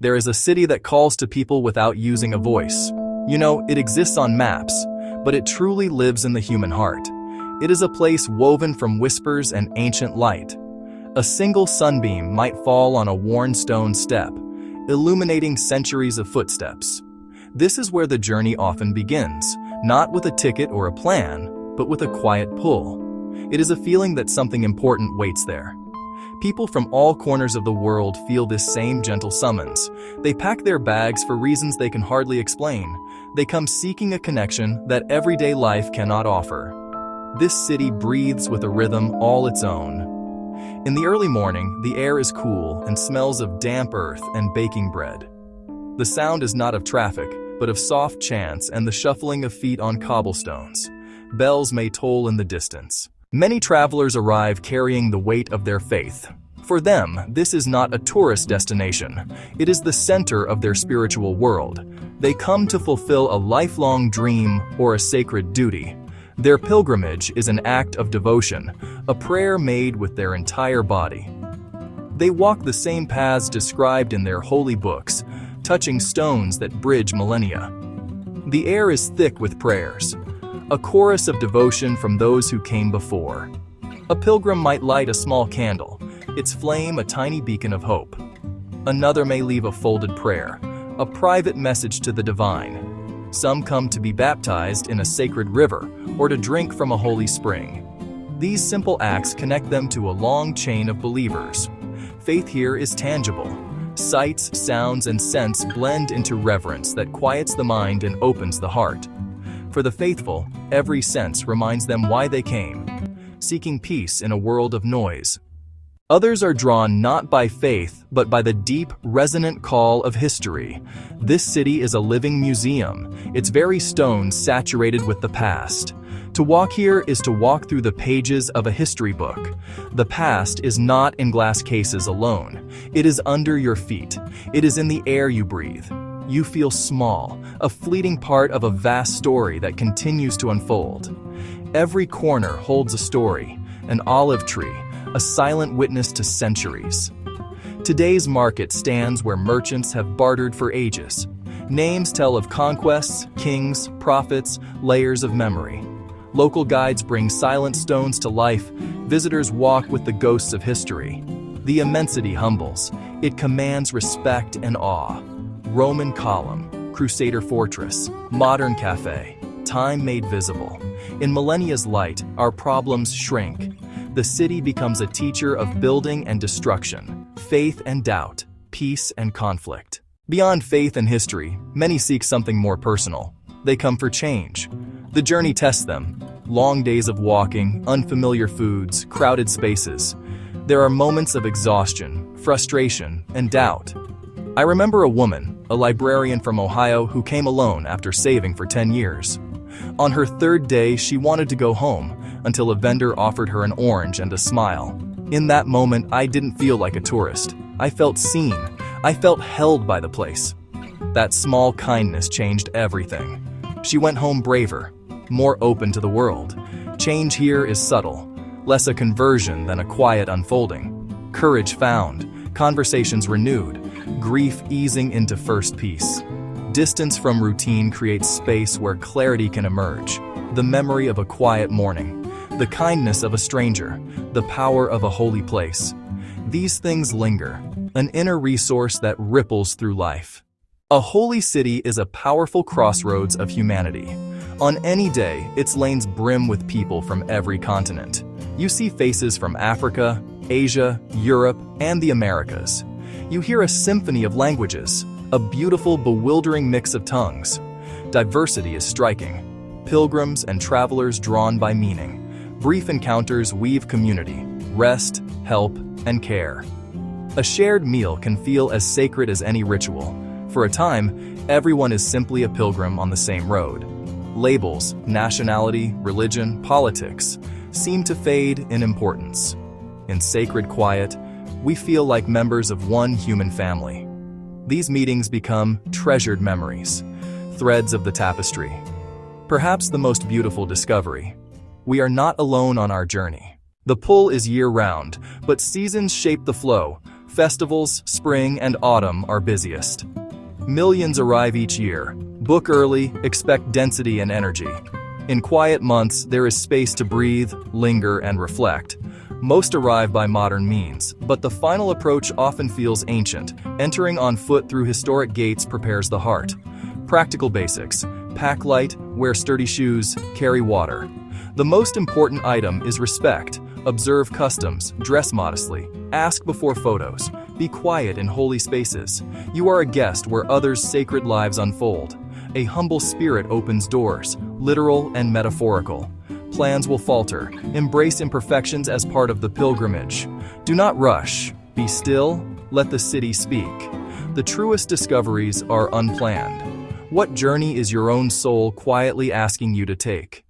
There is a city that calls to people without using a voice. It exists on maps, but it truly lives in the human heart. It is a place woven from whispers and ancient light. A single sunbeam might fall on a worn stone step, illuminating centuries of footsteps. This is where the journey often begins, not with a ticket or a plan, but with a quiet pull. It is a feeling that something important waits there. People from all corners of the world feel this same gentle summons. They pack their bags for reasons they can hardly explain. They come seeking a connection that everyday life cannot offer. This city breathes with a rhythm all its own. In the early morning, the air is cool and smells of damp earth and baking bread. The sound is not of traffic, but of soft chants and the shuffling of feet on cobblestones. Bells may toll in the distance. Many travelers arrive carrying the weight of their faith. For them, this is not a tourist destination. It is the center of their spiritual world. They come to fulfill a lifelong dream or a sacred duty. Their pilgrimage is an act of devotion, a prayer made with their entire body. They walk the same paths described in their holy books, touching stones that bridge millennia. The air is thick with prayers, a chorus of devotion from those who came before. A pilgrim might light a small candle, its flame a tiny beacon of hope. Another may leave a folded prayer, a private message to the divine. Some come to be baptized in a sacred river or to drink from a holy spring. These simple acts connect them to a long chain of believers. Faith here is tangible. Sights, sounds, and scents blend into reverence that quiets the mind and opens the heart. For the faithful, every sense reminds them why they came, seeking peace in a world of noise. Others are drawn not by faith, but by the deep, resonant call of history. This city is a living museum, its very stones saturated with the past. To walk here is to walk through the pages of a history book. The past is not in glass cases alone. It is under your feet. It is in the air you breathe. You feel small, a fleeting part of a vast story that continues to unfold. Every corner holds a story, an olive tree, a silent witness to centuries. Today's market stands where merchants have bartered for ages. Names tell of conquests, kings, prophets, layers of memory. Local guides bring silent stones to life. Visitors walk with the ghosts of history. The immensity humbles. It commands respect and awe. Roman column, Crusader fortress, modern cafe, time made visible. In millennia's light, our problems shrink. The city becomes a teacher of building and destruction, faith and doubt, peace and conflict. Beyond faith and history, many seek something more personal. They come for change. The journey tests them. Long days of walking, unfamiliar foods, crowded spaces. There are moments of exhaustion, frustration, and doubt. I remember a woman, a librarian from Ohio, who came alone after saving for 10 years. On her third day, she wanted to go home until a vendor offered her an orange and a smile. In that moment, I didn't feel like a tourist. I felt seen. I felt held by the place. That small kindness changed everything. She went home braver, more open to the world. Change here is subtle, less a conversion than a quiet unfolding. Courage found, conversations renewed, grief easing into first peace. Distance from routine creates space where clarity can emerge. The memory of a quiet morning, the kindness of a stranger, the power of a holy place. These things linger, an inner resource that ripples through life. A holy city is a powerful crossroads of humanity. On any day, its lanes brim with people from every continent. You see faces from Africa, Asia, Europe, and the Americas. You hear a symphony of languages, a beautiful, bewildering mix of tongues. Diversity is striking. Pilgrims and travelers drawn by meaning. Brief encounters weave community, rest, help, and care. A shared meal can feel as sacred as any ritual. For a time, everyone is simply a pilgrim on the same road. Labels, nationality, religion, politics seem to fade in importance. In sacred quiet, we feel like members of one human family. These meetings become treasured memories, threads of the tapestry. Perhaps the most beautiful discovery. We are not alone on our journey. The pull is year-round, but seasons shape the flow. Festivals, spring and autumn are busiest. Millions arrive each year. Book early, expect density and energy. In quiet months, there is space to breathe, linger, and reflect. Most arrive by modern means, but the final approach often feels ancient. Entering on foot through historic gates prepares the heart. Practical basics. Pack light, wear sturdy shoes, carry water. The most important item is respect. Observe customs, dress modestly, ask before photos, be quiet in holy spaces. You are a guest where others' sacred lives unfold. A humble spirit opens doors, literal and metaphorical. Plans will falter. Embrace imperfections as part of the pilgrimage. Do not rush. Be still. Let the city speak. The truest discoveries are unplanned. What journey is your own soul quietly asking you to take?